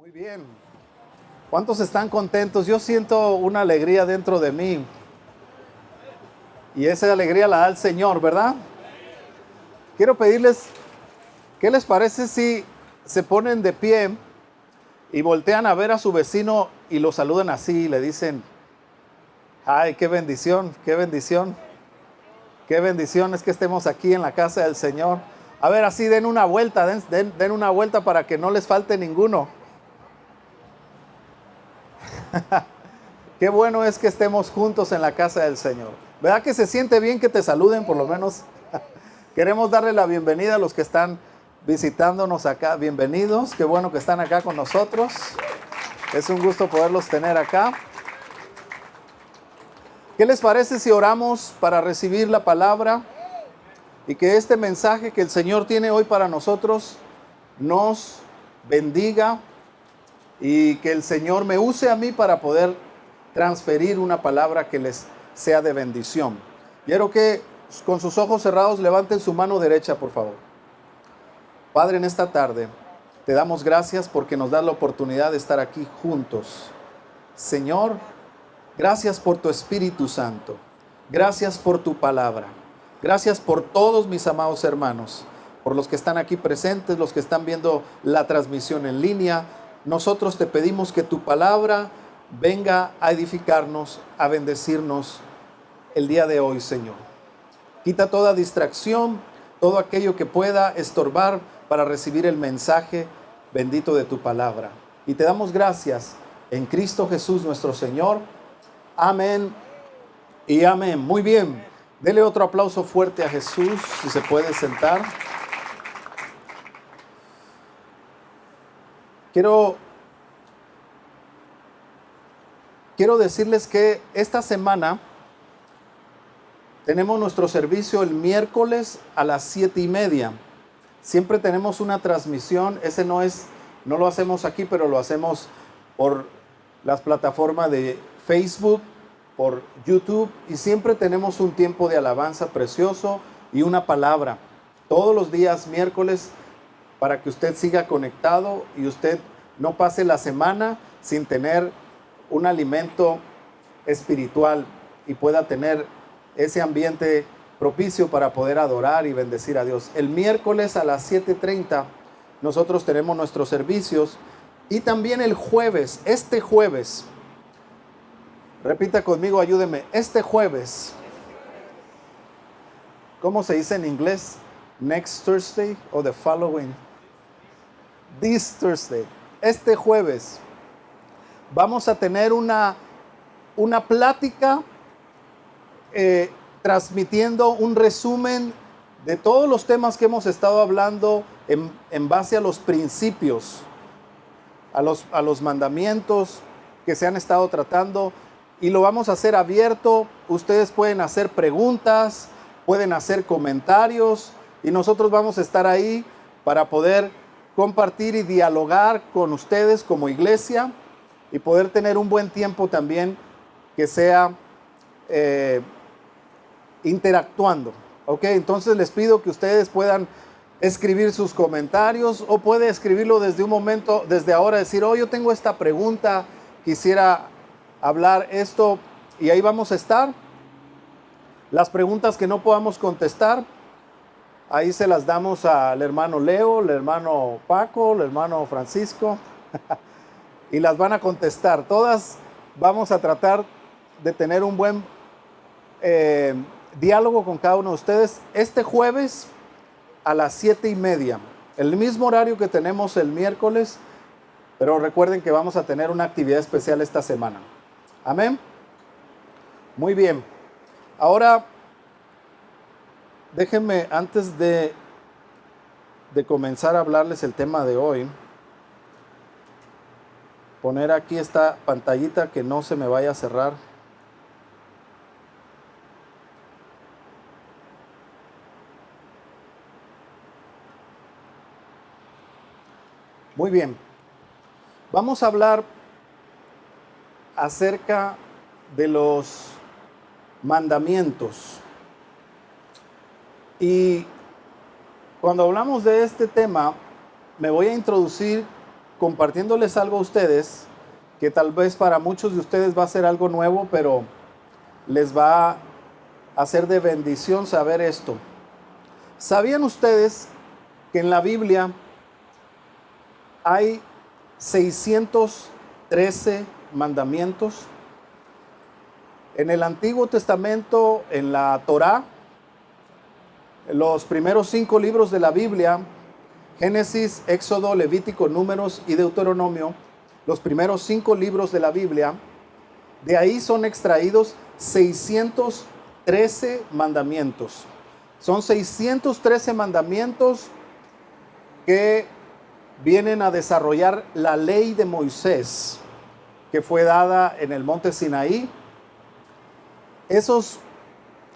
Muy bien. ¿Cuántos están contentos? Yo siento una alegría dentro de mí. Y esa alegría la da el Señor, ¿verdad? Quiero pedirles, ¿qué les parece si se ponen de pie y voltean a ver a su vecino y lo saludan así y le dicen, ay, qué bendición, qué bendición, qué bendición es que estemos aquí en la casa del Señor? A ver, así den una vuelta, den una vuelta para que no les falte ninguno. Qué bueno es que estemos juntos en la casa del Señor. ¿Verdad que se siente bien que te saluden por lo menos? Queremos darle la bienvenida a los que están visitándonos acá. Bienvenidos, qué bueno que están acá con nosotros. Es un gusto poderlos tener acá. ¿Qué les parece si oramos para recibir la palabra y que este mensaje que el Señor tiene hoy para nosotros nos bendiga y que el Señor me use a mí para poder transferir una palabra que les sea de bendición? Quiero que con sus ojos cerrados levanten su mano derecha, por favor. Padre, en esta tarde te damos gracias porque nos das la oportunidad de estar aquí juntos. Señor, gracias por tu Espíritu Santo. Gracias por tu palabra. Gracias por todos mis amados hermanos, por los que están aquí presentes, los que están viendo la transmisión en línea. Nosotros te pedimos que tu palabra venga a edificarnos, a bendecirnos el día de hoy, Señor. Quita toda distracción, todo aquello que pueda estorbar para recibir el mensaje bendito de tu palabra. Y te damos gracias en Cristo Jesús nuestro Señor. Amén y amén. Muy bien. Dele otro aplauso fuerte a Jesús, si se puede sentar. Quiero decirles que esta semana tenemos nuestro servicio el miércoles a las 7:30. Siempre tenemos una transmisión. Ese no lo hacemos aquí, pero lo hacemos por las plataformas de Facebook, por YouTube, y siempre tenemos un tiempo de alabanza precioso y una palabra todos los días miércoles para que usted siga conectado y usted no pase la semana sin tener un alimento espiritual y pueda tener ese ambiente propicio para poder adorar y bendecir a Dios. El miércoles a las 7:30 nosotros tenemos nuestros servicios, y también el jueves, este jueves, repita conmigo, ayúdeme, este jueves, ¿cómo se dice en inglés? Next Thursday o the following? This Thursday. Este jueves vamos a tener una plática transmitiendo un resumen de todos los temas que hemos estado hablando en base a los principios, a los mandamientos que se han estado tratando, y lo vamos a hacer abierto. Ustedes pueden hacer preguntas, pueden hacer comentarios, y nosotros vamos a estar ahí para poder compartir y dialogar con ustedes como iglesia y poder tener un buen tiempo también que sea interactuando. Ok, entonces les pido que ustedes puedan escribir sus comentarios, o puede escribirlo desde un momento, desde ahora, decir, oh, yo tengo esta pregunta, quisiera hablar esto, y ahí vamos a estar. Las preguntas que no podamos contestar, ahí se las damos al hermano Leo, al hermano Paco, al hermano Francisco, y las van a contestar. Todas vamos a tratar de tener un buen diálogo con cada uno de ustedes. Este jueves a las 7:30, el mismo horario que tenemos el miércoles, pero recuerden que vamos a tener una actividad especial esta semana. Amén. Muy bien. Ahora, déjenme, antes de comenzar a hablarles el tema de hoy, poner aquí esta pantallita que no se me vaya a cerrar. Muy bien. Vamos a hablar acerca de los mandamientos. Y cuando hablamos de este tema, me voy a introducir compartiéndoles algo a ustedes que tal vez para muchos de ustedes va a ser algo nuevo, pero les va a ser de bendición saber esto. ¿Sabían ustedes que en la Biblia hay 613 mandamientos? En el Antiguo Testamento, en la Torá, los primeros 5 libros de la Biblia, Génesis, Éxodo, Levítico, Números y Deuteronomio, los primeros 5 libros de la Biblia, de ahí son extraídos 613 mandamientos. Son 613 mandamientos que vienen a desarrollar la ley de Moisés, que fue dada en el monte Sinaí. Esos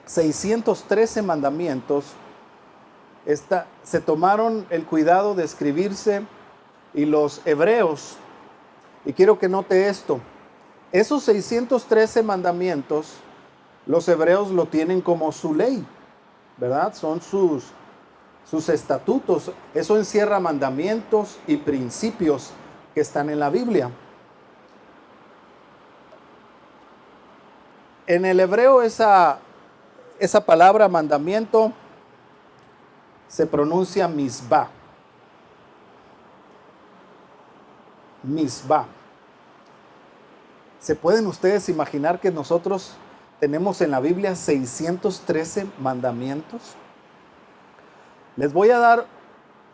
613 mandamientos se tomaron el cuidado de escribirse, y los hebreos, y quiero que note esto, esos 613 mandamientos, los hebreos lo tienen como su ley, ¿verdad? Son sus estatutos. Eso encierra mandamientos y principios que están en la Biblia. En el hebreo esa palabra mandamiento se pronuncia misbah. Misbah. ¿Se pueden ustedes imaginar que nosotros tenemos en la Biblia 613 mandamientos? Les voy a dar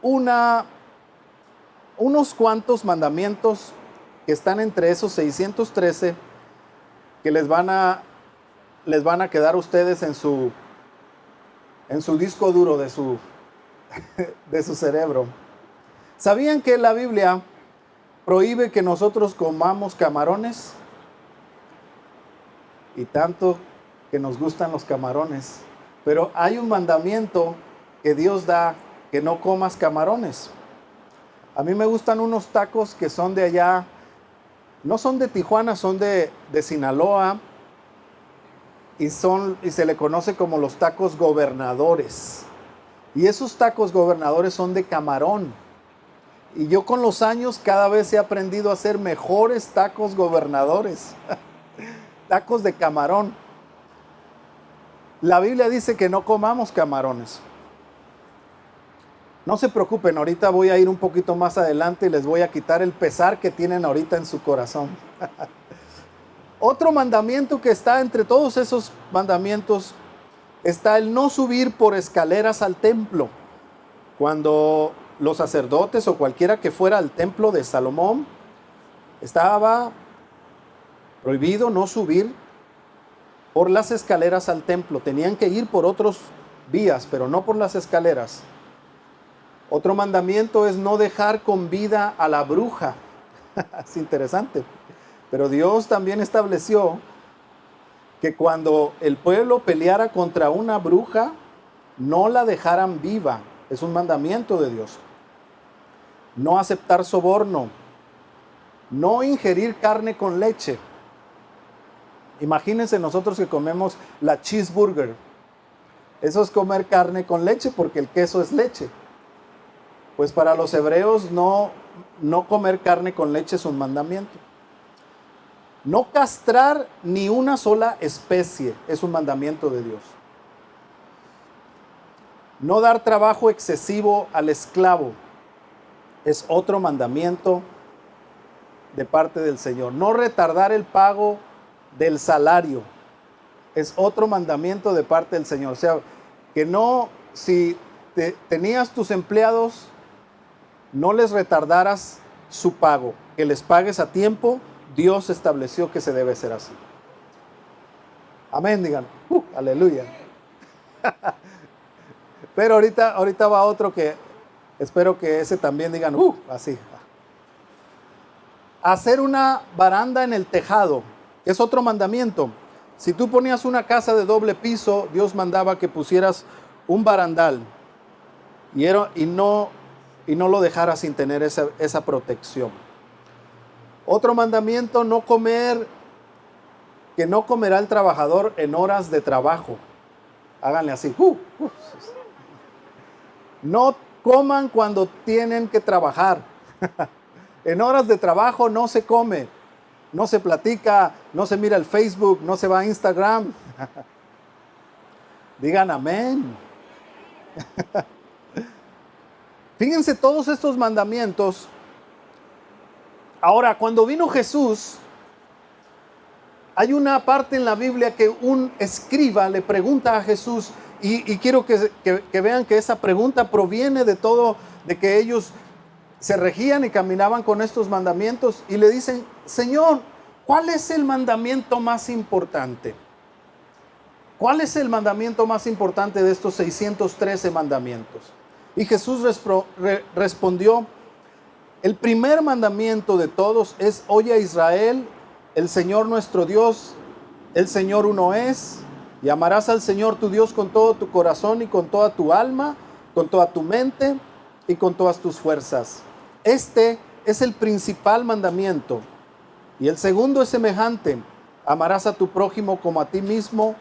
unos cuantos mandamientos que están entre esos 613 que les van a quedar a ustedes en su disco duro de su cerebro. ¿Sabían que la Biblia prohíbe que nosotros comamos camarones? Y tanto que nos gustan los camarones. Pero hay un mandamiento que Dios da, que no comas camarones. A mí me gustan unos tacos que son de allá, no son de Tijuana, son de Sinaloa, y se le conoce como los tacos gobernadores. Y esos tacos gobernadores son de camarón. Y yo con los años cada vez he aprendido a hacer mejores tacos gobernadores. Tacos de camarón. La Biblia dice que no comamos camarones. No se preocupen, ahorita voy a ir un poquito más adelante y les voy a quitar el pesar que tienen ahorita en su corazón. Otro mandamiento que está entre todos esos mandamientos está el no subir por escaleras al templo. Cuando los sacerdotes o cualquiera que fuera al templo de Salomón, estaba prohibido no subir por las escaleras al templo. Tenían que ir por otros vías, pero no por las escaleras. Otro mandamiento es no dejar con vida a la bruja. Es interesante. Pero Dios también estableció que cuando el pueblo peleara contra una bruja, no la dejaran viva. Es un mandamiento de Dios. No aceptar soborno. No ingerir carne con leche. Imagínense nosotros que comemos la cheeseburger. Eso es comer carne con leche porque el queso es leche. Pues para los hebreos no comer carne con leche es un mandamiento. No castrar ni una sola especie es un mandamiento de Dios. No dar trabajo excesivo al esclavo es otro mandamiento de parte del Señor. No retardar el pago del salario es otro mandamiento de parte del Señor. O sea, que no, si tenías tus empleados, no les retardaras su pago, que les pagues a tiempo. Dios estableció que se debe ser así. Amén, digan. Aleluya. Pero ahorita va otro que espero que ese también digan, así. Hacer una baranda en el tejado es otro mandamiento. Si tú ponías una casa de doble piso, Dios mandaba que pusieras un barandal y no lo dejaras sin tener esa protección. Otro mandamiento, que no comerá el trabajador en horas de trabajo. Háganle así. No coman cuando tienen que trabajar. En horas de trabajo no se come, no se platica, no se mira el Facebook, no se va a Instagram. Digan amén. Fíjense todos estos mandamientos. Ahora, cuando vino Jesús, hay una parte en la Biblia que un escriba le pregunta a Jesús, y quiero que vean que esa pregunta proviene de todo, de que ellos se regían y caminaban con estos mandamientos, y le dicen: Señor, ¿cuál es el mandamiento más importante? ¿Cuál es el mandamiento más importante de estos 613 mandamientos? Y Jesús respondió: el primer mandamiento de todos es: oye Israel, el Señor nuestro Dios, el Señor uno es, y amarás al Señor tu Dios con todo tu corazón y con toda tu alma, con toda tu mente y con todas tus fuerzas. Este es el principal mandamiento. Y el segundo es semejante: amarás a tu prójimo como a ti mismo.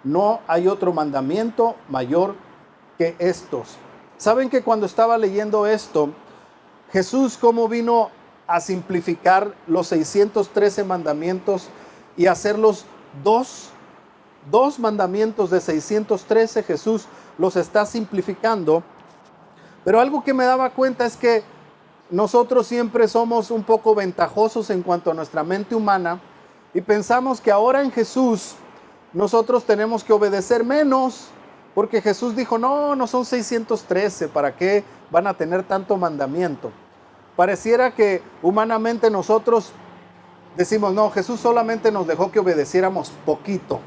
No hay otro mandamiento mayor que estos. ¿Saben que cuando estaba leyendo esto, Jesús cómo vino a simplificar los 613 mandamientos y hacerlos dos mandamientos de 613? Jesús los está simplificando. Pero algo que me daba cuenta es que nosotros siempre somos un poco ventajosos en cuanto a nuestra mente humana y pensamos que ahora en Jesús nosotros tenemos que obedecer menos, porque Jesús dijo: no son 613, ¿para qué van a tener tanto mandamiento? Pareciera que humanamente nosotros decimos: no, Jesús solamente nos dejó que obedeciéramos poquito.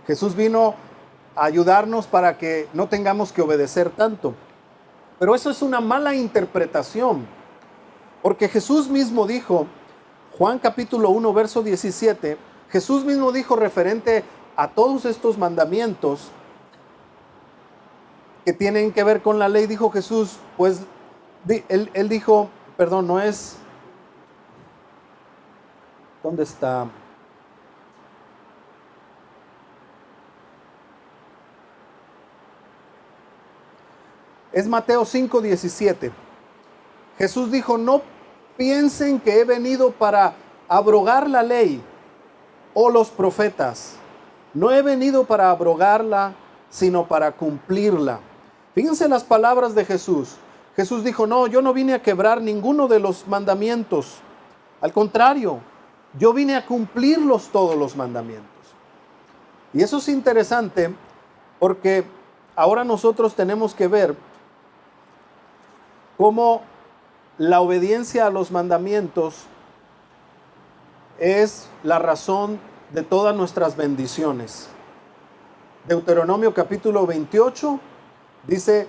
Jesús vino a ayudarnos para que no tengamos que obedecer tanto. Pero eso es una mala interpretación, porque Jesús mismo dijo, Juan capítulo 1, verso 17, Jesús mismo dijo referente a todos estos mandamientos que tienen que ver con la ley, dijo Jesús, pues él dijo, perdón, no es, ¿dónde está? Es Mateo 5, 17. Jesús dijo: no piensen que he venido para abrogar la ley o los profetas. No he venido para abrogarla, sino para cumplirla. Fíjense las palabras de Jesús. Jesús dijo: no, yo no vine a quebrar ninguno de los mandamientos. Al contrario, yo vine a cumplirlos todos los mandamientos. Y eso es interesante, porque ahora nosotros tenemos que ver cómo la obediencia a los mandamientos es la razón de todas nuestras bendiciones. Deuteronomio capítulo 28 dice: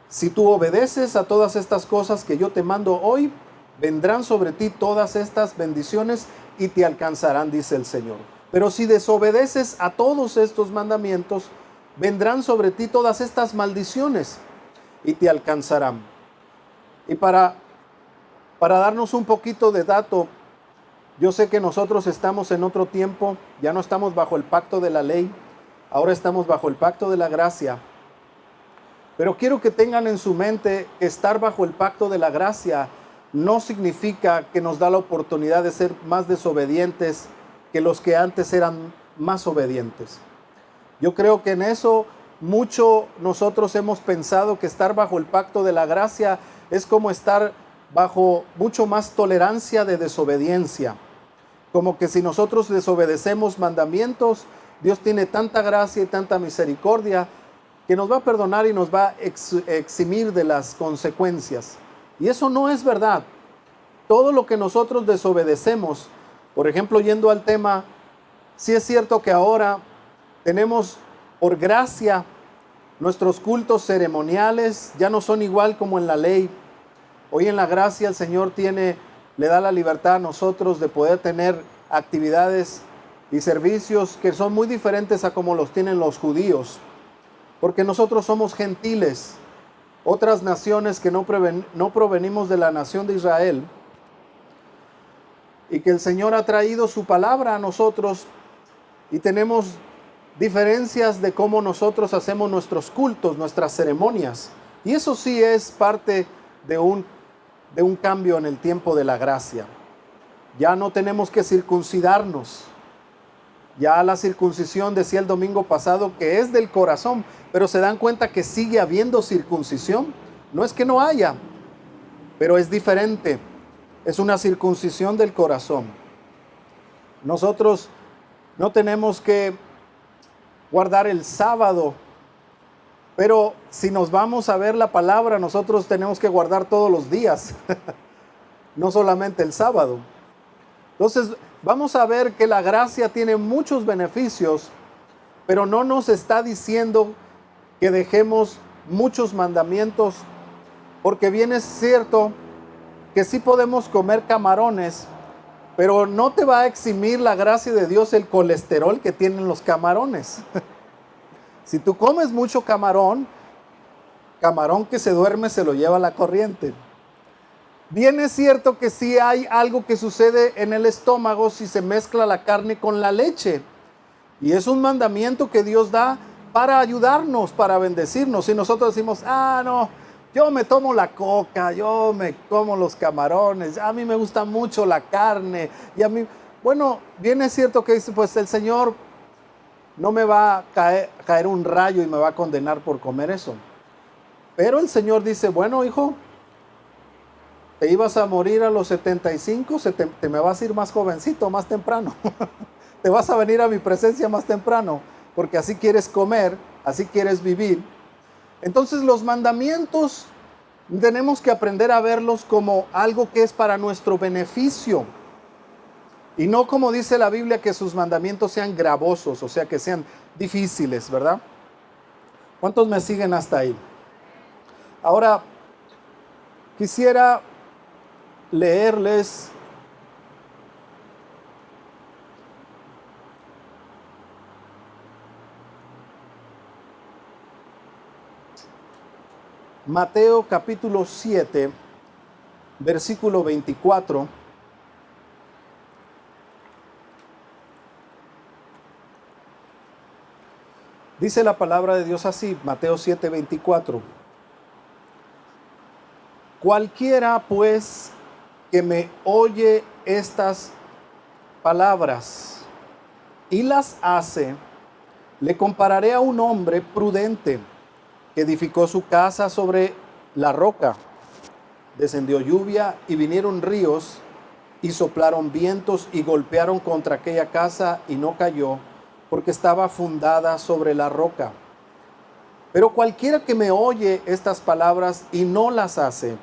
si tú obedeces a todas estas cosas que yo te mando hoy, vendrán sobre ti todas estas bendiciones y te alcanzarán, dice el Señor. Pero si desobedeces a todos estos mandamientos, vendrán sobre ti todas estas maldiciones y te alcanzarán. Y para darnos un poquito de dato, yo sé que nosotros estamos en otro tiempo, ya no estamos bajo el pacto de la ley, ahora estamos bajo el pacto de la gracia. Pero quiero que tengan en su mente que estar bajo el pacto de la gracia no significa que nos da la oportunidad de ser más desobedientes que los que antes eran más obedientes. Yo creo que en eso mucho nosotros hemos pensado que estar bajo el pacto de la gracia es como estar bajo mucho más tolerancia de desobediencia. Como que si nosotros desobedecemos mandamientos, Dios tiene tanta gracia y tanta misericordia que nos va a perdonar y nos va a eximir de las consecuencias. Y eso no es verdad. Todo lo que nosotros desobedecemos, por ejemplo, yendo al tema, sí es cierto que ahora tenemos por gracia nuestros cultos ceremoniales, ya no son igual como en la ley. Hoy en la gracia el Señor le da la libertad a nosotros de poder tener actividades y servicios que son muy diferentes a como los tienen los judíos, porque nosotros somos gentiles, otras naciones que no provenimos de la nación de Israel, y que el Señor ha traído su palabra a nosotros, y tenemos diferencias de cómo nosotros hacemos nuestros cultos, nuestras ceremonias, y eso sí es parte de un de un cambio en el tiempo de la gracia. Ya no tenemos que circuncidarnos. Ya la circuncisión, decía el domingo pasado, que es del corazón, pero se dan cuenta que sigue habiendo circuncisión. No es que no haya, pero es diferente. Es una circuncisión del corazón. Nosotros no tenemos que guardar el sábado, pero si nos vamos a ver la palabra, nosotros tenemos que guardar todos los días, no solamente el sábado. Entonces, vamos a ver que la gracia tiene muchos beneficios, pero no nos está diciendo que dejemos muchos mandamientos, porque bien es cierto que sí podemos comer camarones, pero no te va a eximir la gracia de Dios el colesterol que tienen los camarones. Si tú comes mucho camarón, camarón que se duerme se lo lleva la corriente. Bien es cierto que sí hay algo que sucede en el estómago si se mezcla la carne con la leche. Y es un mandamiento que Dios da para ayudarnos, para bendecirnos. Si nosotros decimos, no, yo me tomo la coca, yo me como los camarones, a mí me gusta mucho la carne. Y a mí, bueno, bien es cierto que dice, pues el Señor no me va a caer un rayo y me va a condenar por comer eso. Pero el Señor dice, bueno, hijo, te ibas a morir a los 75, te me vas a ir más jovencito, más temprano. Te vas a venir a mi presencia más temprano, porque así quieres comer, así quieres vivir. Entonces los mandamientos tenemos que aprender a verlos como algo que es para nuestro beneficio. Y no como dice la Biblia, que sus mandamientos sean gravosos, o sea, que sean difíciles, ¿verdad? ¿Cuántos me siguen hasta ahí? Ahora, quisiera leerles Mateo capítulo 7, versículo 24. Dice la palabra de Dios así, Mateo 7, 24. Cualquiera pues que me oye estas palabras y las hace, le compararé a un hombre prudente que edificó su casa sobre la roca. Descendió lluvia y vinieron ríos y soplaron vientos y golpearon contra aquella casa y no cayó, porque estaba fundada sobre la roca. Pero cualquiera que me oye estas palabras y no las hace,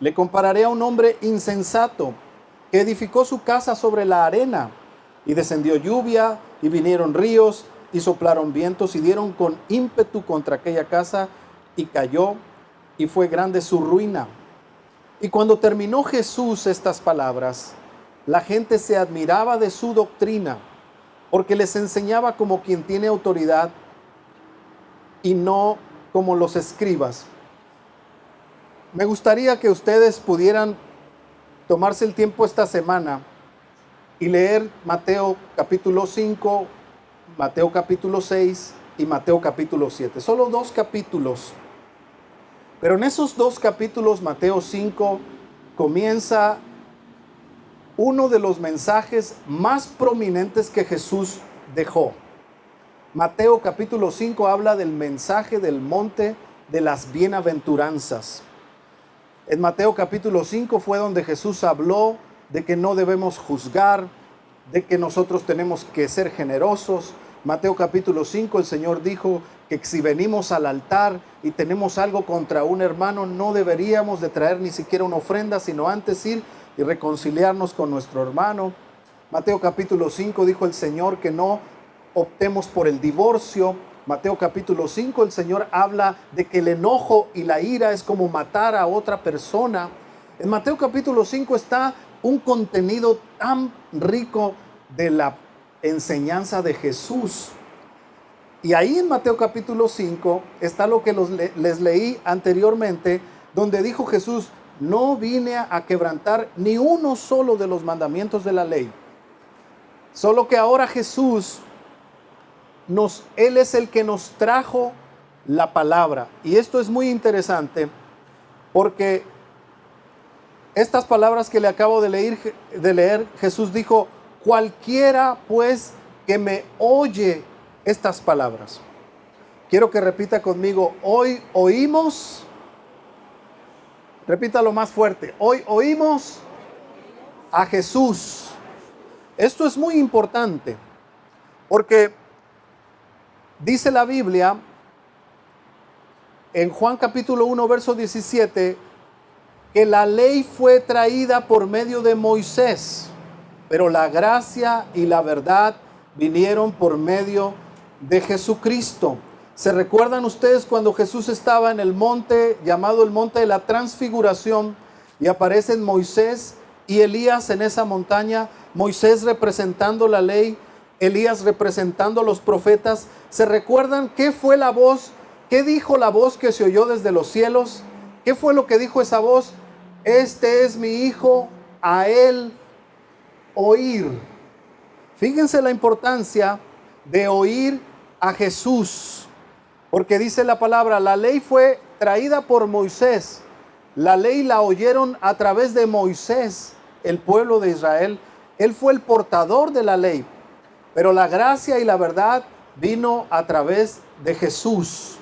le compararé a un hombre insensato que edificó su casa sobre la arena, y descendió lluvia y vinieron ríos y soplaron vientos y dieron con ímpetu contra aquella casa y cayó, y fue grande su ruina. Y cuando terminó Jesús estas palabras, la gente se admiraba de su doctrina, porque les enseñaba como quien tiene autoridad y no como los escribas. Me gustaría que ustedes pudieran tomarse el tiempo esta semana y leer Mateo capítulo 5, Mateo capítulo 6 y Mateo capítulo 7. Solo 2 capítulos. Pero en esos 2 capítulos, Mateo 5, comienza uno de los mensajes más prominentes que Jesús dejó. Mateo capítulo 5 habla del mensaje del monte de las bienaventuranzas. En Mateo capítulo 5 fue donde Jesús habló de que no debemos juzgar, de que nosotros tenemos que ser generosos. Mateo capítulo 5 el Señor dijo que si venimos al altar y tenemos algo contra un hermano, no deberíamos de traer ni siquiera una ofrenda, sino antes ir y reconciliarnos con nuestro hermano. Mateo capítulo 5 dijo el Señor que no optemos por el divorcio. Mateo capítulo 5 el Señor habla de que el enojo y la ira es como matar a otra persona. En Mateo capítulo 5 está un contenido tan rico de la enseñanza de Jesús. Y ahí en Mateo capítulo 5 está lo que les leí anteriormente, donde dijo Jesús, no vine a quebrantar ni uno solo de los mandamientos de la ley. Solo que ahora Jesús, Él es el que nos trajo la palabra. Y esto es muy interesante porque estas palabras que le acabo de leer, Jesús dijo, cualquiera pues que me oye estas palabras. Quiero que repita conmigo, hoy oímos, repítalo más fuerte, hoy oímos a Jesús. Esto es muy importante porque dice la Biblia en Juan capítulo 1 verso 17 que la ley fue traída por medio de Moisés, pero la gracia y la verdad vinieron por medio de Jesucristo. ¿Se recuerdan ustedes cuando Jesús estaba en el monte llamado el monte de la transfiguración y aparecen Moisés y Elías en esa montaña? Moisés representando la ley, Elías representando a los profetas. ¿Se recuerdan qué fue la voz? ¿Qué dijo la voz que se oyó desde los cielos? ¿Qué fue lo que dijo esa voz? Este es mi hijo, a él oír. Fíjense la importancia de oír a Jesús, porque dice la palabra, la ley fue traída por Moisés. La ley la oyeron a través de Moisés, el pueblo de Israel. Él fue el portador de la ley, pero la gracia y la verdad vino a través de Jesús.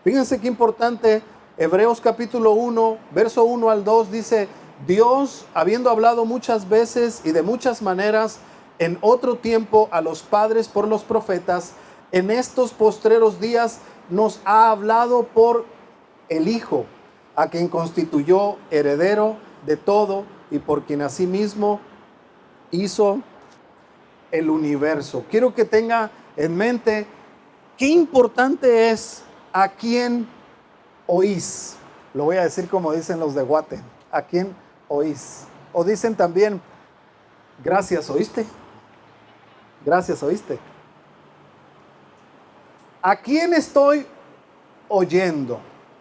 Fíjense qué importante. Hebreos capítulo 1, verso 1 al 2 dice, Dios, habiendo hablado muchas veces y de muchas maneras en otro tiempo a los padres por los profetas, en estos postreros días nos ha hablado por el Hijo, a quien constituyó heredero de todo y por quien asimismo hizo el universo. Quiero que tenga en mente qué importante es a quién oís. Lo voy a decir como dicen los de Guate. ¿A quién oís? O dicen también, gracias, ¿oíste? Gracias, ¿oíste? ¿A quién estoy oyendo?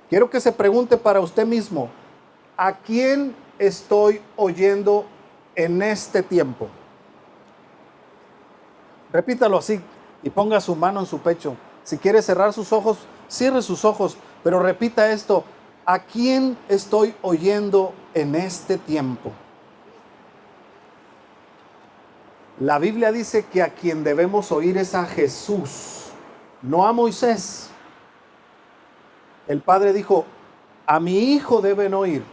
Quiero que se pregunte para usted mismo, ¿a quién estoy oyendo en este tiempo? Repítalo así y ponga su mano en su pecho. Si quiere cerrar sus ojos, cierre sus ojos, pero repita esto, ¿a quién estoy oyendo en este tiempo? La Biblia dice que a quien debemos oír es a Jesús, no a Moisés. El Padre dijo, a mi Hijo deben oír.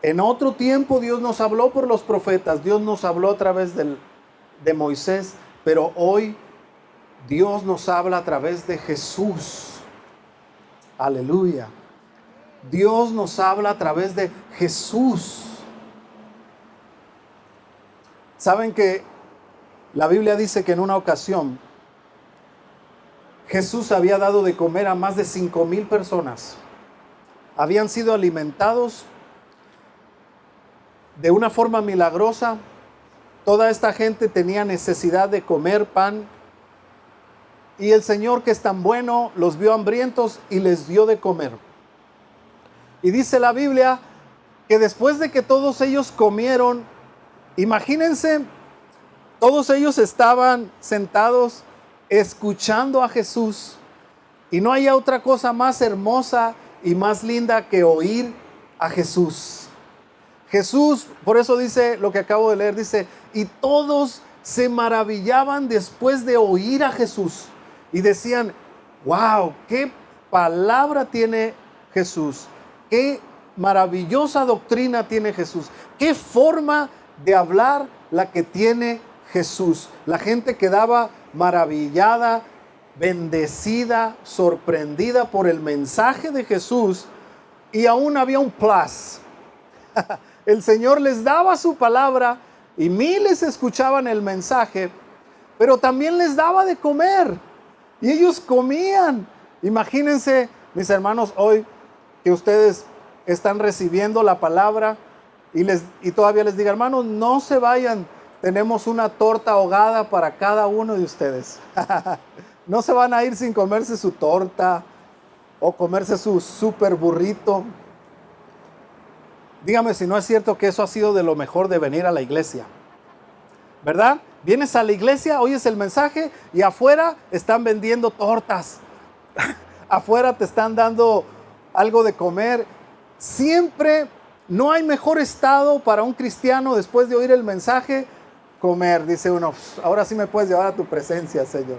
En otro tiempo Dios nos habló por los profetas, Dios nos habló a través de Moisés, pero hoy Dios nos habla a través de Jesús. Aleluya. Dios nos habla a través de Jesús. Saben que la Biblia dice que en una ocasión Jesús había dado de comer a más de 5,000 personas. Habían sido alimentados de una forma milagrosa. Toda esta gente tenía necesidad de comer pan. Y el Señor, que es tan bueno, los vio hambrientos y les dio de comer. Y dice la Biblia que después de que todos ellos comieron, imagínense, todos ellos estaban sentados escuchando a Jesús. Y no hay otra cosa más hermosa y más linda que oír a Jesús. Jesús, por eso dice lo que acabo de leer, dice, y todos se maravillaban después de oír a Jesús. Y decían, wow, qué palabra tiene Jesús, qué maravillosa doctrina tiene Jesús, qué forma de hablar la que tiene Jesús. La gente quedaba maravillada, bendecida, sorprendida por el mensaje de Jesús, y aún había un plus. El Señor les daba su palabra y miles escuchaban el mensaje, pero también les daba de comer. Y ellos comían. Imagínense, mis hermanos, hoy que ustedes están recibiendo la palabra y todavía les diga, hermanos, no se vayan, tenemos una torta ahogada para cada uno de ustedes. No se van a ir sin comerse su torta o comerse su super burrito. Dígame si no es cierto que eso ha sido de lo mejor de venir a la iglesia, ¿verdad? Vienes a la iglesia, oyes el mensaje y afuera están vendiendo tortas. Afuera te están dando algo de comer. Siempre no hay mejor estado para un cristiano después de oír el mensaje, comer. Dice uno, ahora sí me puedes llevar a tu presencia, Señor.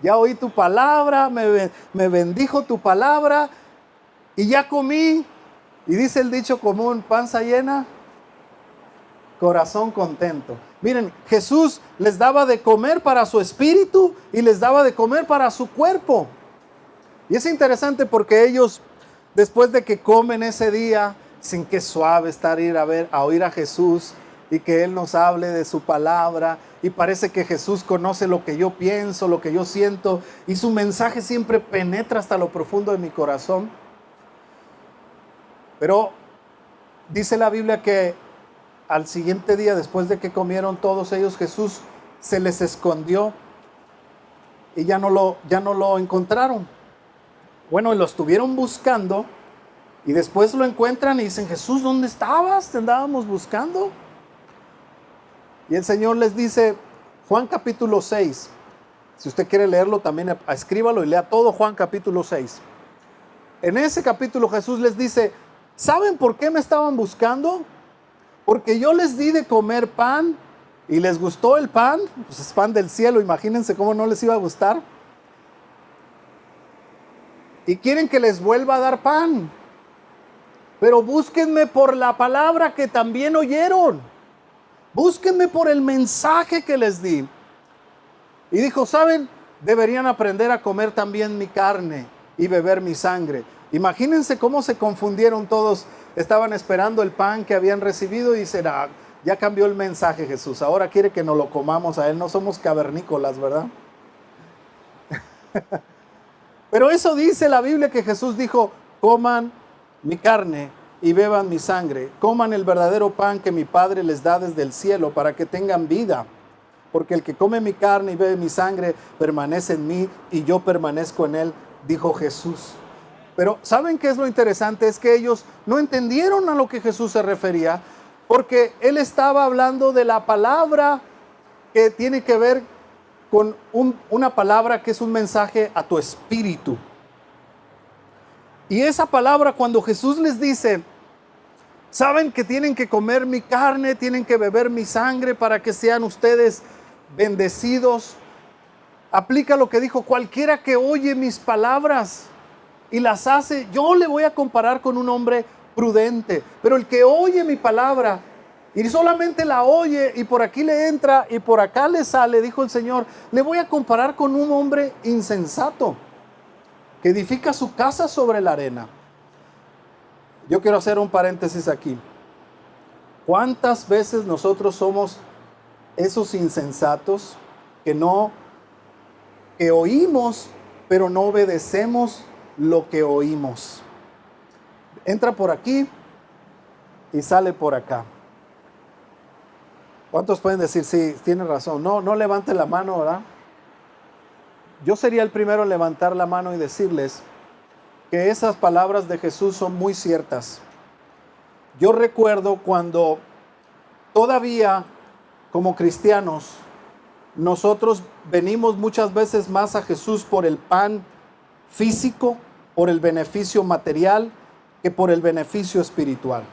Ya oí tu palabra, me bendijo tu palabra y ya comí. Y dice el dicho común, panza llena, corazón contento. Miren, Jesús les daba de comer para su espíritu y les daba de comer para su cuerpo. Y es interesante porque ellos, después de que comen ese día, dicen que suave estar ir a oír a Jesús y que Él nos hable de su palabra. Y parece que Jesús conoce lo que yo pienso, lo que yo siento, y su mensaje siempre penetra hasta lo profundo de mi corazón. Pero dice la Biblia que al siguiente día, después de que comieron todos ellos, Jesús se les escondió y ya no lo encontraron. Bueno, lo estuvieron buscando y después lo encuentran y dicen, Jesús, ¿dónde estabas? Te andábamos buscando. Y el Señor les dice, Juan capítulo 6, si usted quiere leerlo también, escríbalo y lea todo Juan capítulo 6. En ese capítulo Jesús les dice, ¿saben por qué me estaban buscando? Porque yo les di de comer pan y les gustó el pan, pues es pan del cielo, imagínense cómo no les iba a gustar. Y quieren que les vuelva a dar pan, pero búsquenme por la palabra que también oyeron. Búsquenme por el mensaje que les di. Y dijo, ¿saben? Deberían aprender a comer también mi carne y beber mi sangre. Imagínense cómo se confundieron todos. Estaban esperando el pan que habían recibido y dicen, ya cambió el mensaje Jesús. Ahora quiere que nos lo comamos a Él. No somos cavernícolas, ¿verdad? Pero eso dice la Biblia, que Jesús dijo, coman mi carne y beban mi sangre. Coman el verdadero pan que mi Padre les da desde el cielo para que tengan vida. Porque el que come mi carne y bebe mi sangre permanece en mí y yo permanezco en él, dijo Jesús. Pero ¿saben qué es lo interesante? Es que ellos no entendieron a lo que Jesús se refería, porque Él estaba hablando de la palabra que tiene que ver con una palabra que es un mensaje a tu espíritu. Y esa palabra, cuando Jesús les dice, saben que tienen que comer mi carne, tienen que beber mi sangre para que sean ustedes bendecidos, aplica lo que dijo, cualquiera que oye mis palabras y las hace, yo le voy a comparar con un hombre prudente. Pero el que oye mi palabra y solamente la oye y por aquí le entra y por acá le sale, dijo el Señor, le voy a comparar con un hombre insensato que edifica su casa sobre la arena. Yo quiero hacer un paréntesis aquí. ¿Cuántas veces nosotros somos esos insensatos que oímos, pero no obedecemos lo que oímos? Entra por aquí y sale por acá. ¿Cuántos pueden decir, sí, tiene razón? No levante la mano, ¿verdad? Yo sería el primero en levantar la mano y decirles que esas palabras de Jesús son muy ciertas. Yo recuerdo cuando todavía como cristianos nosotros venimos muchas veces más a Jesús por el pan físico, por el beneficio material, que por el beneficio espiritual.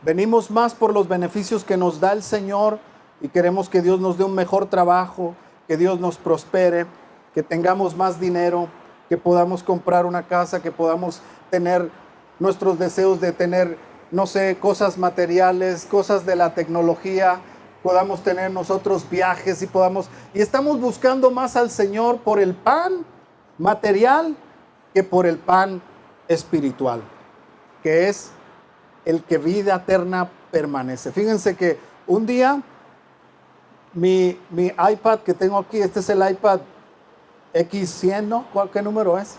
Venimos más por los beneficios que nos da el Señor y queremos que Dios nos dé un mejor trabajo, que Dios nos prospere, que tengamos más dinero, que podamos comprar una casa, que podamos tener nuestros deseos de tener, no sé, cosas materiales, cosas de la tecnología, podamos tener nosotros viajes y estamos buscando más al Señor por el pan material que por el pan espiritual, que es el que vida eterna permanece. Fíjense que un día mi iPad que tengo aquí, este es el iPad X100, ¿no? ¿Qué número es?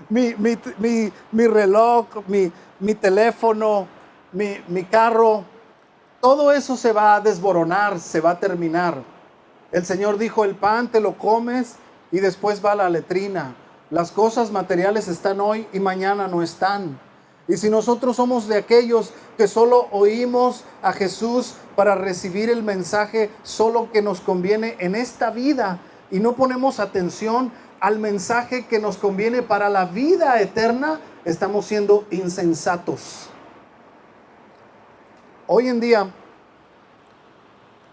mi reloj, mi teléfono, mi carro, todo eso se va a desboronar, se va a terminar. El Señor dijo, el pan te lo comes y después va a la letrina. Las cosas materiales están hoy y mañana no están. Y si nosotros somos de aquellos que solo oímos a Jesús para recibir el mensaje solo que nos conviene en esta vida y no ponemos atención al mensaje que nos conviene para la vida eterna, estamos siendo insensatos. Hoy en día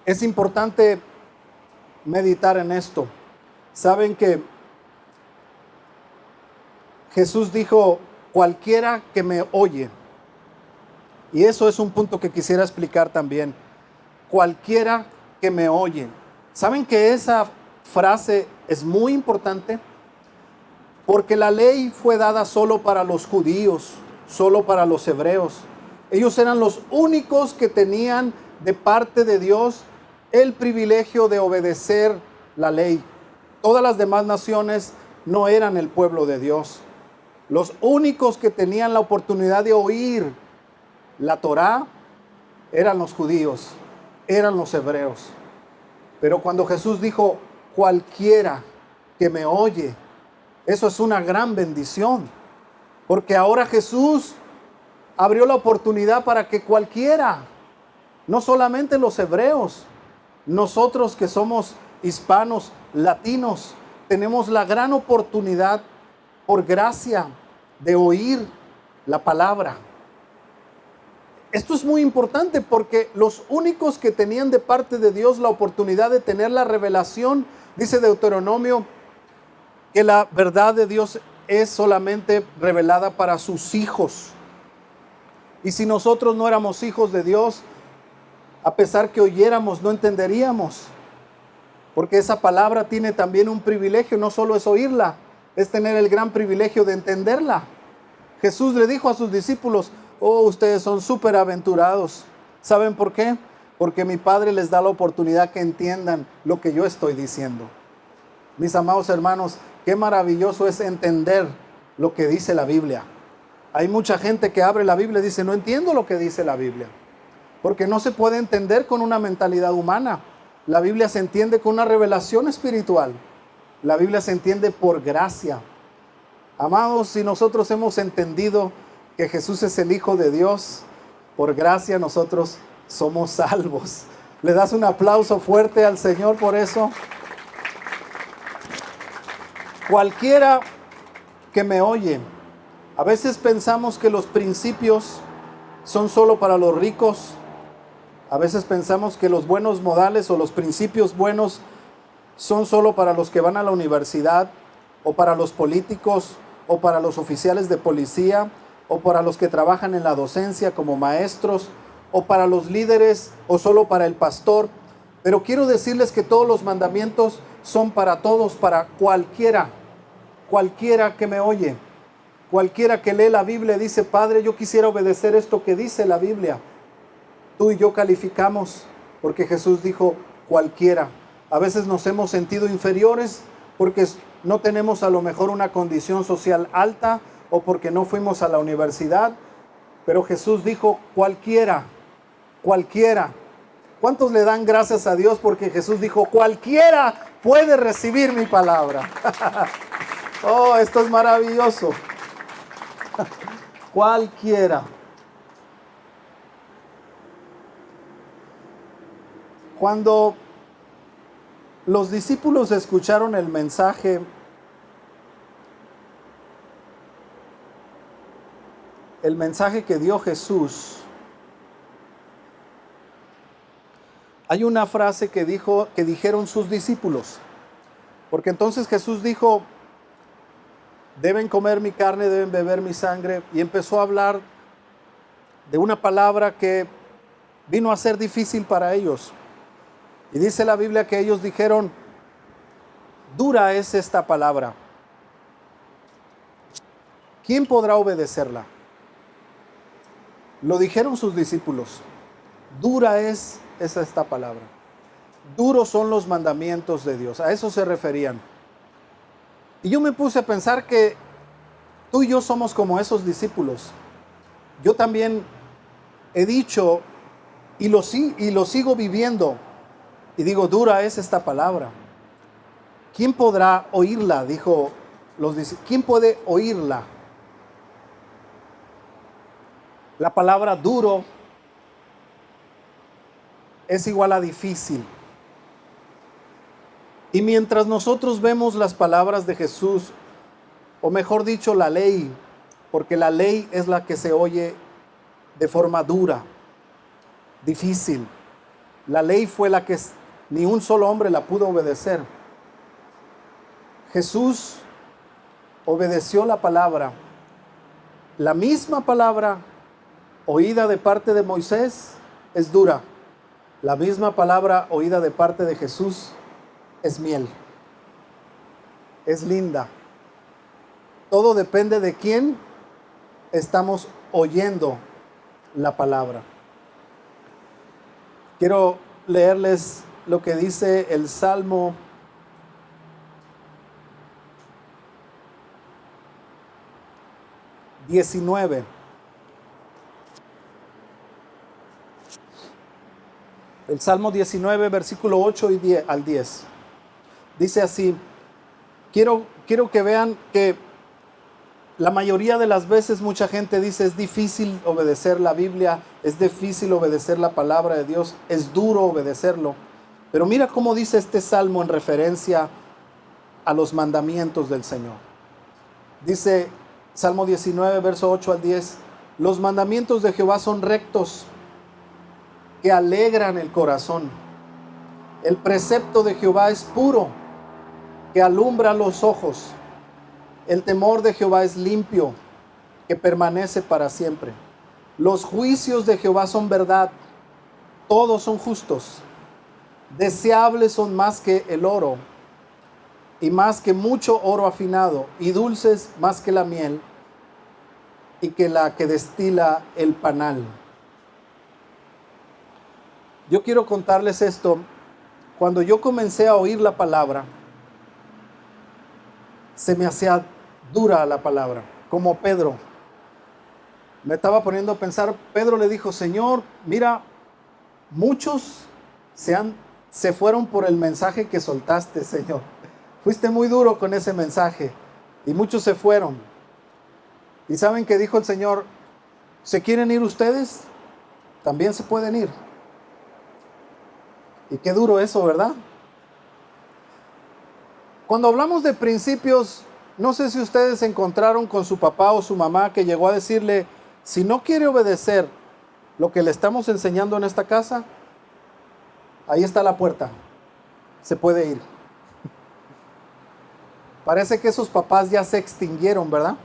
es importante meditar en esto. Saben que Jesús dijo, cualquiera que me oye, y eso es un punto que quisiera explicar también, cualquiera que me oye. ¿Saben que esa frase es muy importante? Porque la ley fue dada solo para los judíos, solo para los hebreos. Ellos eran los únicos que tenían de parte de Dios el privilegio de obedecer la ley. Todas las demás naciones no eran el pueblo de Dios. Los únicos que tenían la oportunidad de oír la Torá eran los judíos, eran los hebreos. Pero cuando Jesús dijo, cualquiera que me oye, eso es una gran bendición. Porque ahora Jesús abrió la oportunidad para que cualquiera, no solamente los hebreos, nosotros que somos hispanos, latinos, tenemos la gran oportunidad, por gracia, de oír la palabra. Esto es muy importante porque los únicos que tenían de parte de Dios la oportunidad de tener la revelación, dice Deuteronomio, que la verdad de Dios es solamente revelada para sus hijos. Y si nosotros no éramos hijos de Dios, a pesar que oyéramos, no entenderíamos. Porque esa palabra tiene también un privilegio, no solo es oírla, es tener el gran privilegio de entenderla. Jesús le dijo a sus discípulos, oh, ustedes son superaventurados. ¿Saben por qué? Porque mi Padre les da la oportunidad que entiendan lo que yo estoy diciendo. Mis amados hermanos, qué maravilloso es entender lo que dice la Biblia. Hay mucha gente que abre la Biblia y dice, no entiendo lo que dice la Biblia. Porque no se puede entender con una mentalidad humana. La Biblia se entiende con una revelación espiritual. La Biblia se entiende por gracia. Amados, si nosotros hemos entendido que Jesús es el Hijo de Dios, por gracia nosotros somos salvos. ¿Le das un aplauso fuerte al Señor por eso? Cualquiera que me oye, a veces pensamos que los principios son solo para los ricos. A veces pensamos que los buenos modales o los principios buenos son solo para los que van a la universidad, o para los políticos, o para los oficiales de policía, o para los que trabajan en la docencia como maestros, o para los líderes, o solo para el pastor. Pero quiero decirles que todos los mandamientos son para todos, para cualquiera que me oye. Cualquiera que lee la Biblia dice, Padre, yo quisiera obedecer esto que dice la Biblia. Tú y yo calificamos, porque Jesús dijo, cualquiera. A veces nos hemos sentido inferiores porque no tenemos a lo mejor una condición social alta o porque no fuimos a la universidad. Pero Jesús dijo, cualquiera. ¿Cuántos le dan gracias a Dios porque Jesús dijo, cualquiera puede recibir mi palabra? Oh, esto es maravilloso. Cualquiera. Cuando los discípulos escucharon el mensaje, que dio Jesús, hay una frase que dijeron sus discípulos, porque entonces Jesús dijo, deben comer mi carne, deben beber mi sangre, y empezó a hablar de una palabra que vino a ser difícil para ellos. Y dice la Biblia que ellos dijeron, dura es esta palabra. ¿Quién podrá obedecerla? Lo dijeron sus discípulos. Dura es esta palabra. Duros son los mandamientos de Dios. A eso se referían. Y yo me puse a pensar que tú y yo somos como esos discípulos. Yo también he dicho y lo sigo viviendo. Y digo, dura es esta palabra. ¿Quién podrá oírla? Dijo los discípulos. ¿Quién puede oírla? La palabra duro es igual a difícil. Y mientras nosotros vemos las palabras de Jesús, o mejor dicho, la ley, porque la ley es la que se oye de forma dura, difícil. La ley fue la que ni un solo hombre la pudo obedecer. Jesús obedeció la palabra. La misma palabra oída de parte de Moisés es dura. La misma palabra oída de parte de Jesús es miel. Es linda. Todo depende de quién estamos oyendo la palabra. Quiero leerles lo que dice el Salmo 19. El Salmo 19, versículo 8 y 10 al 10. Dice así, quiero que vean que la mayoría de las veces mucha gente dice es difícil obedecer la Biblia, es difícil obedecer la palabra de Dios, es duro obedecerlo. Pero mira cómo dice este salmo en referencia a los mandamientos del Señor. Dice Salmo 19, verso 8 al 10, los mandamientos de Jehová son rectos, que alegran el corazón. El precepto de Jehová es puro, que alumbra los ojos. El temor de Jehová es limpio, que permanece para siempre. Los juicios de Jehová son verdad, todos son justos. Deseables son más que el oro, y más que mucho oro afinado, y dulces más que la miel, y que la que destila el panal. Yo quiero contarles esto. Cuando yo comencé a oír la palabra, se me hacía dura la palabra, como Pedro. Me estaba poniendo a pensar, Pedro le dijo, Señor, mira, muchos se fueron por el mensaje que soltaste, Señor. Fuiste muy duro con ese mensaje y muchos se fueron. ¿Y saben qué dijo el Señor? ¿Se quieren ir ustedes? También se pueden ir. Y qué duro eso, ¿verdad? Cuando hablamos de principios, no sé si ustedes se encontraron con su papá o su mamá que llegó a decirle, si no quiere obedecer lo que le estamos enseñando en esta casa, ahí está la puerta, se puede ir. Parece que esos papás ya se extinguieron, ¿verdad?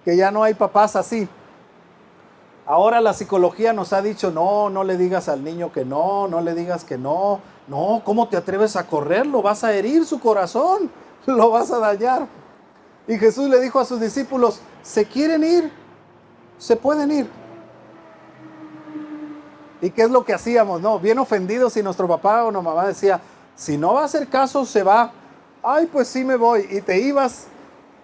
Que ya no hay papás así. Ahora la psicología nos ha dicho, no le digas al niño que no le digas que no, ¿cómo te atreves a correrlo? Vas a herir su corazón, lo vas a dañar. Y Jesús le dijo a sus discípulos, ¿se quieren ir? Se pueden ir. ¿Y qué es lo que hacíamos? Bien ofendidos si nuestro papá o nuestra mamá decía, si no va a hacer caso, se va. Ay, pues sí me voy. Y te ibas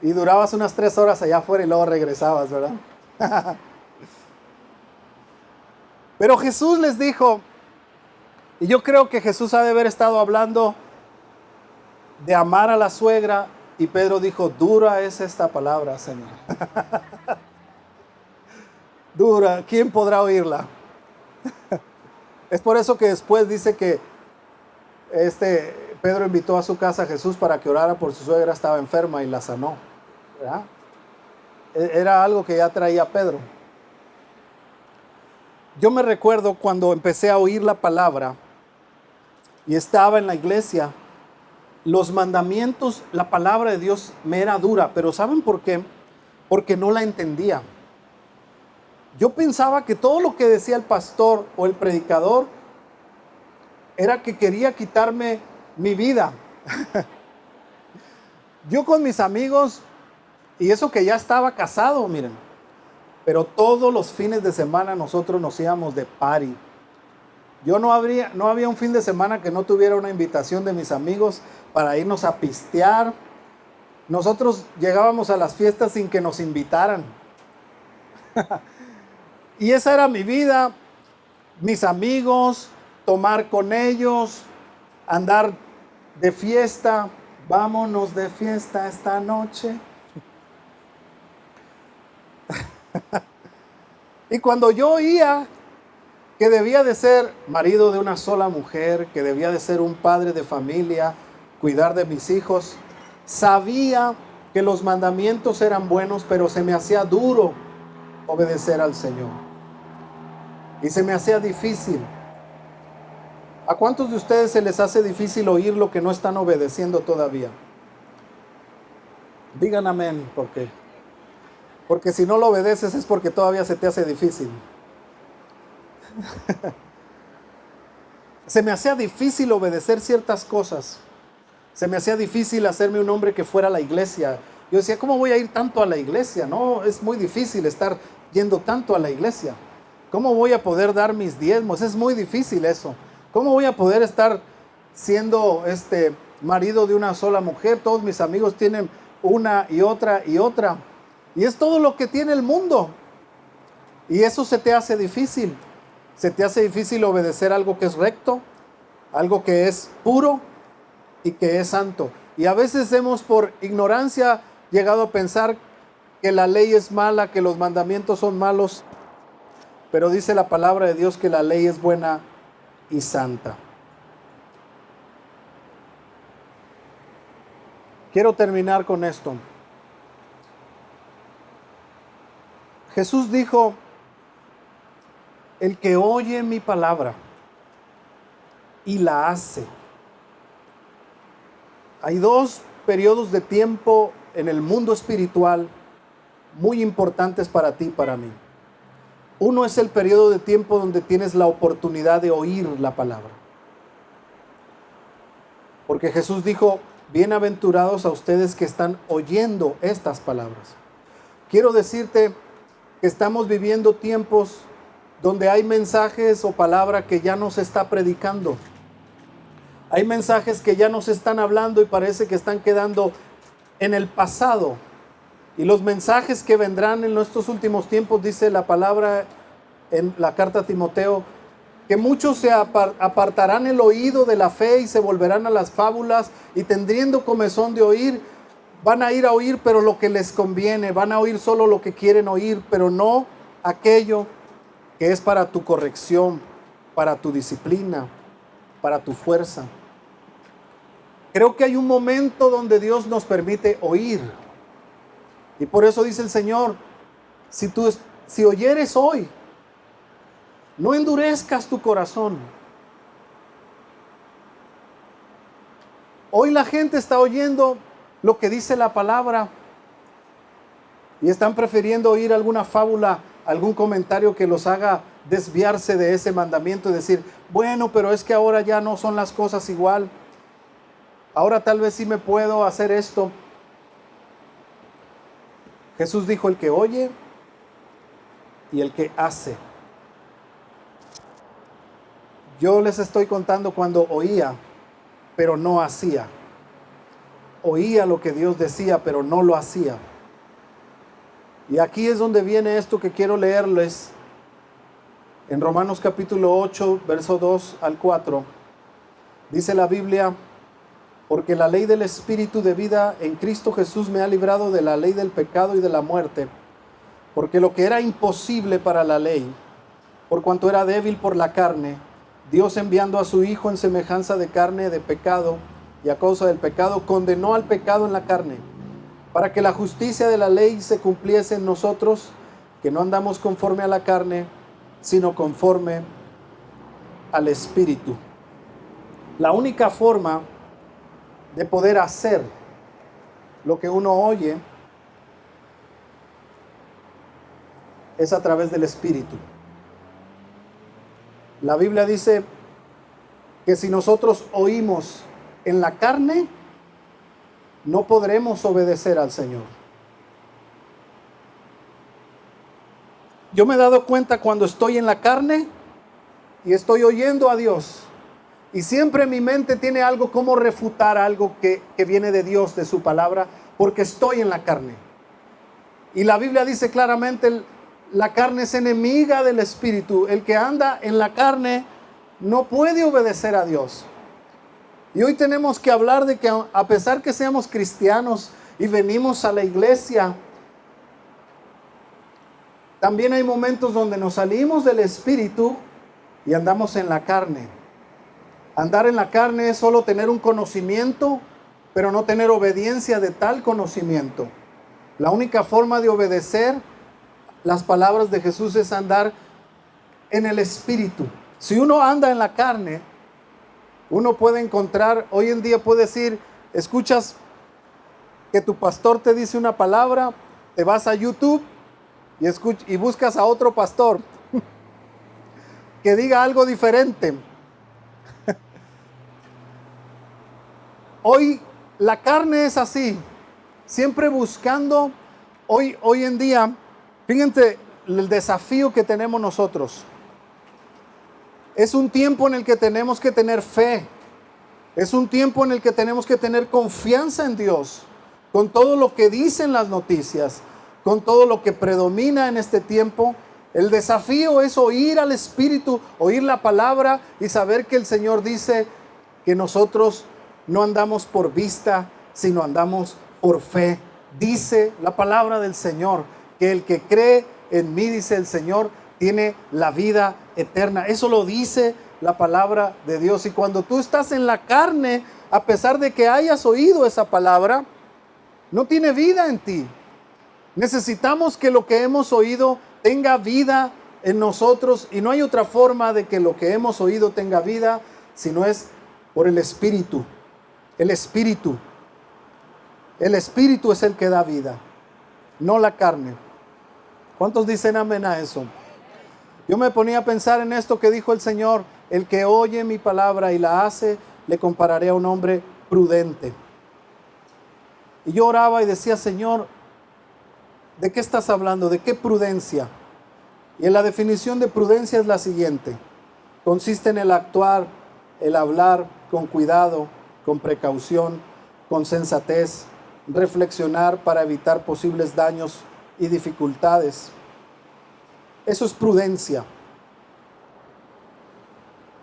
y durabas unas 3 horas allá afuera y luego regresabas, ¿verdad? Pero Jesús les dijo, y yo creo que Jesús ha de haber estado hablando de amar a la suegra, y Pedro dijo, dura es esta palabra, Señor. Dura, ¿quién podrá oírla? Es por eso que después dice que Pedro invitó a su casa a Jesús para que orara por su suegra, estaba enferma y la sanó, ¿verdad? Era algo que ya traía Pedro. Yo me recuerdo cuando empecé a oír la palabra y estaba en la iglesia, los mandamientos, la palabra de Dios me era dura, pero ¿saben por qué? Porque no la entendía. Yo pensaba que todo lo que decía el pastor o el predicador era que quería quitarme mi vida. Yo con mis amigos, y eso que ya estaba casado, miren, pero todos los fines de semana nosotros nos íbamos de party. No había un fin de semana que no tuviera una invitación de mis amigos para irnos a pistear. Nosotros llegábamos a las fiestas sin que nos invitaran. Y esa era mi vida, mis amigos, tomar con ellos, andar de fiesta. Vámonos de fiesta esta noche. Y cuando yo oía que debía de ser marido de una sola mujer, que debía de ser un padre de familia, cuidar de mis hijos. Sabía que los mandamientos eran buenos, pero se me hacía duro obedecer al Señor. Y se me hacía difícil. ¿A cuántos de ustedes se les hace difícil oír lo que no están obedeciendo todavía? Digan amén, porque si no lo obedeces es porque todavía se te hace difícil. Se me hacía difícil obedecer ciertas cosas. Se me hacía difícil hacerme un hombre que fuera a la iglesia. Yo decía, ¿cómo voy a ir tanto a la iglesia? No, es muy difícil estar yendo tanto a la iglesia. ¿Cómo voy a poder dar mis diezmos? Es muy difícil eso. ¿Cómo voy a poder estar siendo marido de una sola mujer? Todos mis amigos tienen una y otra y otra. Y es todo lo que tiene el mundo. Y eso se te hace difícil. Se te hace difícil obedecer algo que es recto, algo que es puro y que es santo. Y a veces hemos por ignorancia llegado a pensar que la ley es mala, que los mandamientos son malos. Pero dice la palabra de Dios que la ley es buena y santa. Quiero terminar con esto. Jesús dijo, el que oye mi palabra y la hace. Hay dos periodos de tiempo en el mundo espiritual muy importantes para ti y para mí. Uno es el periodo de tiempo donde tienes la oportunidad de oír la palabra. Porque Jesús dijo, bienaventurados a ustedes que están oyendo estas palabras. Quiero decirte que estamos viviendo tiempos donde hay mensajes o palabra que ya no se está predicando. Hay mensajes que ya no se están hablando y parece que están quedando en el pasado. Y los mensajes que vendrán en estos últimos tiempos, dice la palabra en la carta a Timoteo, que muchos se apartarán el oído de la fe y se volverán a las fábulas, y teniendo comezón de oír, van a ir a oír pero lo que les conviene, van a oír solo lo que quieren oír, pero no aquello que es para tu corrección, para tu disciplina, para tu fuerza. Creo que hay un momento donde Dios nos permite oír. Y por eso dice el Señor, si oyeres hoy, no endurezcas tu corazón. Hoy la gente está oyendo lo que dice la palabra y están prefiriendo oír alguna fábula, algún comentario que los haga desviarse de ese mandamiento y decir, bueno, pero es que ahora ya no son las cosas igual. Ahora tal vez sí me puedo hacer esto. Jesús dijo, el que oye y el que hace. Yo les estoy contando cuando oía, pero no hacía. Oía lo que Dios decía, pero no lo hacía. Y aquí es donde viene esto que quiero leerles. En Romanos capítulo 8, verso 2 al 4. Dice la Biblia, porque la ley del Espíritu de vida en Cristo Jesús me ha librado de la ley del pecado y de la muerte. Porque lo que era imposible para la ley, por cuanto era débil por la carne, Dios enviando a su Hijo en semejanza de carne de pecado, y a causa del pecado, condenó al pecado en la carne, para que la justicia de la ley se cumpliese en nosotros, que no andamos conforme a la carne, sino conforme al Espíritu. La única forma de poder hacer lo que uno oye es a través del Espíritu. La Biblia dice que si nosotros oímos en la carne, no podremos obedecer al Señor. Yo me he dado cuenta cuando estoy en la carne y estoy oyendo a Dios, y siempre mi mente tiene algo como refutar algo que viene de Dios, de su palabra, porque estoy en la carne. Y la Biblia dice claramente, la carne es enemiga del Espíritu. El que anda en la carne no puede obedecer a Dios. Y hoy tenemos que hablar de que a pesar que seamos cristianos y venimos a la iglesia, también hay momentos donde nos salimos del Espíritu y andamos en la carne. Andar en la carne es solo tener un conocimiento, pero no tener obediencia de tal conocimiento. La única forma de obedecer las palabras de Jesús es andar en el Espíritu. Si uno anda en la carne, uno puede encontrar, hoy en día puede decir, escuchas que tu pastor te dice una palabra, te vas a YouTube y buscas a otro pastor que diga algo diferente. Hoy la carne es así, siempre buscando, hoy en día, fíjense el desafío que tenemos nosotros. Es un tiempo en el que tenemos que tener fe, es un tiempo en el que tenemos que tener confianza en Dios, con todo lo que dicen las noticias, con todo lo que predomina en este tiempo. El desafío es oír al Espíritu, oír la palabra y saber que el Señor dice que nosotros no andamos por vista, sino andamos por fe. Dice la palabra del Señor que el que cree en mí, dice el Señor, tiene la vida eterna. Eso lo dice la palabra de Dios. Y cuando tú estás en la carne, a pesar de que hayas oído esa palabra, no tiene vida en ti. Necesitamos que lo que hemos oído tenga vida en nosotros, y no hay otra forma de que lo que hemos oído tenga vida, sino es por el Espíritu. El Espíritu. El Espíritu es el que da vida, no la carne. ¿Cuántos dicen amén a eso? Yo me ponía a pensar en esto que dijo el Señor: el que oye mi palabra y la hace, le compararé a un hombre prudente. Y yo oraba y decía: Señor, ¿de qué estás hablando? ¿De qué prudencia? Y en la definición de prudencia es la siguiente: consiste en el actuar, el hablar con cuidado, con precaución, con sensatez, reflexionar para evitar posibles daños y dificultades. Eso es prudencia.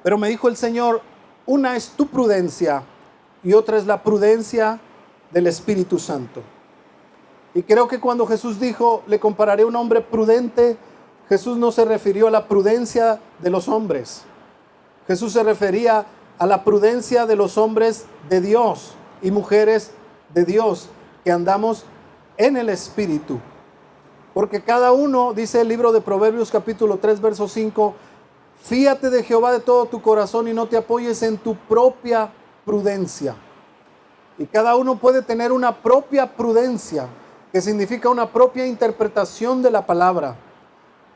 Pero me dijo el Señor, una es tu prudencia y otra es la prudencia del Espíritu Santo. Y creo que cuando Jesús dijo, le compararé a un hombre prudente, Jesús no se refirió a la prudencia de los hombres. Jesús se refería a la prudencia de los hombres de Dios y mujeres de Dios, que andamos en el Espíritu. Porque cada uno, dice el libro de Proverbios capítulo 3, verso 5, fíate de Jehová de todo tu corazón y no te apoyes en tu propia prudencia. Y cada uno puede tener una propia prudencia, que significa una propia interpretación de la palabra.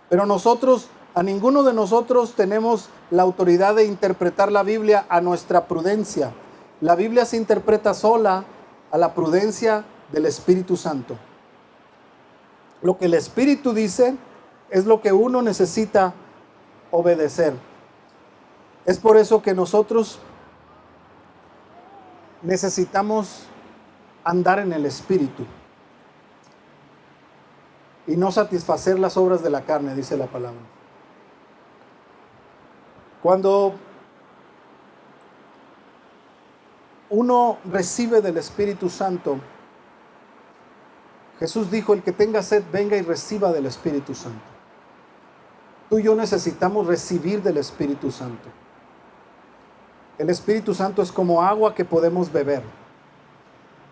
Pero a ninguno de nosotros tenemos la autoridad de interpretar la Biblia a nuestra prudencia. La Biblia se interpreta sola a la prudencia del Espíritu Santo. Lo que el Espíritu dice es lo que uno necesita obedecer. Es por eso que nosotros necesitamos andar en el Espíritu y no satisfacer las obras de la carne, dice la palabra. Cuando uno recibe del Espíritu Santo, Jesús dijo, el que tenga sed, venga y reciba del Espíritu Santo. Tú y yo necesitamos recibir del Espíritu Santo. El Espíritu Santo es como agua que podemos beber.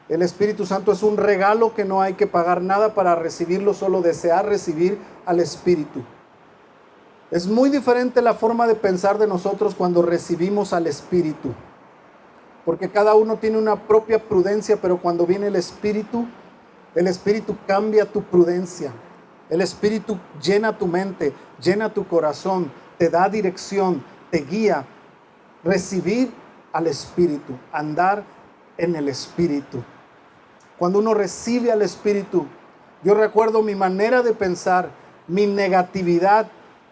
El Espíritu Santo es un regalo que no hay que pagar nada para recibirlo, solo desear recibir al Espíritu. Es muy diferente la forma de pensar de nosotros cuando recibimos al Espíritu. Porque cada uno tiene una propia prudencia, pero cuando viene el Espíritu cambia tu prudencia. El Espíritu llena tu mente, llena tu corazón, te da dirección, te guía. Recibir al Espíritu, andar en el Espíritu. Cuando uno recibe al Espíritu, yo recuerdo mi manera de pensar, mi negatividad,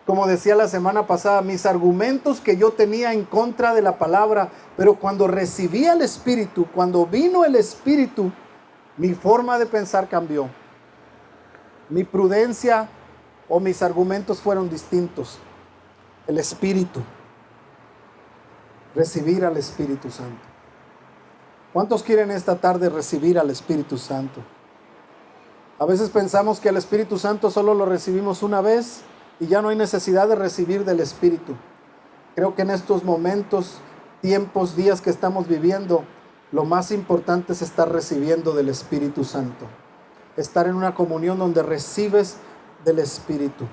como decía la semana pasada, mis argumentos que yo tenía en contra de la palabra, pero cuando recibí al Espíritu, cuando vino el Espíritu, mi forma de pensar cambió. Mi prudencia o mis argumentos fueron distintos. El Espíritu. Recibir al Espíritu Santo. ¿Cuántos quieren esta tarde recibir al Espíritu Santo? A veces pensamos que el Espíritu Santo solo lo recibimos una vez y ya no hay necesidad de recibir del Espíritu. Creo que en estos momentos, tiempos, días que estamos viviendo, lo más importante es estar recibiendo del Espíritu Santo. Estar en una comunión donde recibes del Espíritu.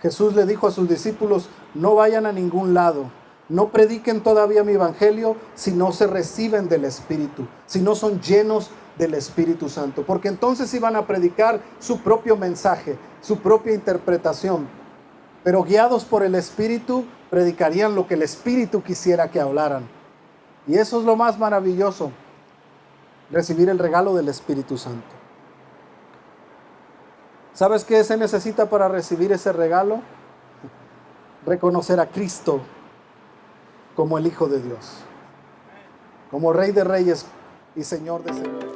Jesús le dijo a sus discípulos, no vayan a ningún lado, no prediquen todavía mi evangelio si no se reciben del Espíritu, si no son llenos del Espíritu Santo, porque entonces iban a predicar su propio mensaje, su propia interpretación, pero guiados por el Espíritu, predicarían lo que el Espíritu quisiera que hablaran. Y eso es lo más maravilloso, recibir el regalo del Espíritu Santo. ¿Sabes qué se necesita para recibir ese regalo? Reconocer a Cristo como el Hijo de Dios, como Rey de Reyes y Señor de Señores.